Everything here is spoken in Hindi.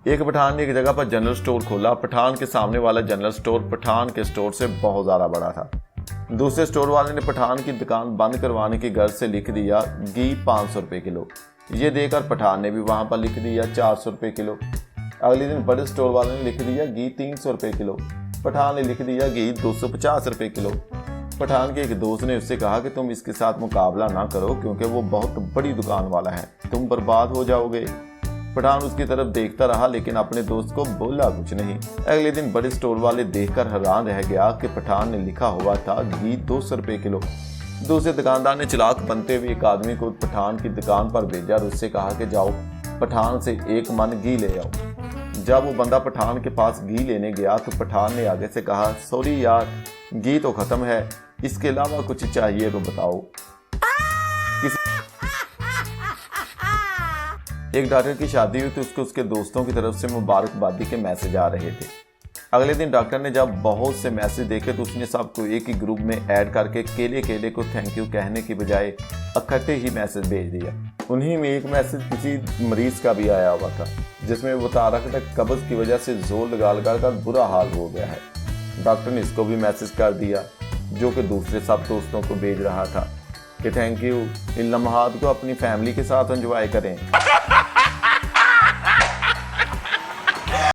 एक पठान ने एक जगह पर जनरल स्टोर खोला। पठान के सामने वाला जनरल स्टोर पठान के स्टोर से बहुत ज़्यादा बड़ा था। दूसरे स्टोर वाले ने पठान की दुकान बंद करवाने की गर्ज से लिख दिया घी 500 रुपये किलो। ये देखकर पठान ने भी वहाँ पर लिख दिया 400 रुपये किलो। अगले दिन बड़े स्टोर वाले ने लिख दिया घी 300 रुपये किलो। पठान ने लिख दिया घी 250 रुपये किलो। पठान के एक दोस्त ने उससे कहा कि तुम इसके साथ मुकाबला ना करो क्योंकि वो बहुत बड़ी दुकान वाला है, तुम बर्बाद हो जाओगे। पठान उसकी तरफ देखता रहा लेकिन अपने दोस्त को बोला कुछ नहीं। अगले दिन बड़े स्टोर वाले देखकर हैरान रह गया कि पठान ने लिखा हुआ था घी 200 रुपये किलो। दूसरे दुकानदार ने चालाक बनते हुए एक आदमी को पठान की दुकान पर भेजा और उससे कहा कि जाओ पठान से 1 मन घी ले आओ। जब वो बंदा पठान के पास घी लेने गया तो पठान ने आगे से कहा, सॉरी यार, घी तो खत्म है, इसके अलावा कुछ चाहिए तो बताओ। एक डॉक्टर की शादी हुई तो उसके दोस्तों की तरफ से मुबारकबादी के मैसेज आ रहे थे। अगले दिन डॉक्टर ने जब बहुत से मैसेज देखे तो उसने सबको एक ही ग्रुप में ऐड करके केले को थैंक यू कहने की बजाय इकट्ठे ही मैसेज भेज दिया। उन्हीं में एक मैसेज किसी मरीज का भी आया हुआ था जिसमें वो बता रहा था कब्ज की वजह से जोर लगा कर बुरा हाल हो गया है। डॉक्टर ने इसको भी मैसेज कर दिया जो कि दूसरे सब दोस्तों को भेज रहा था कि थैंक यू, इन लम्हात को अपनी फैमिली के साथ एंजॉय करें।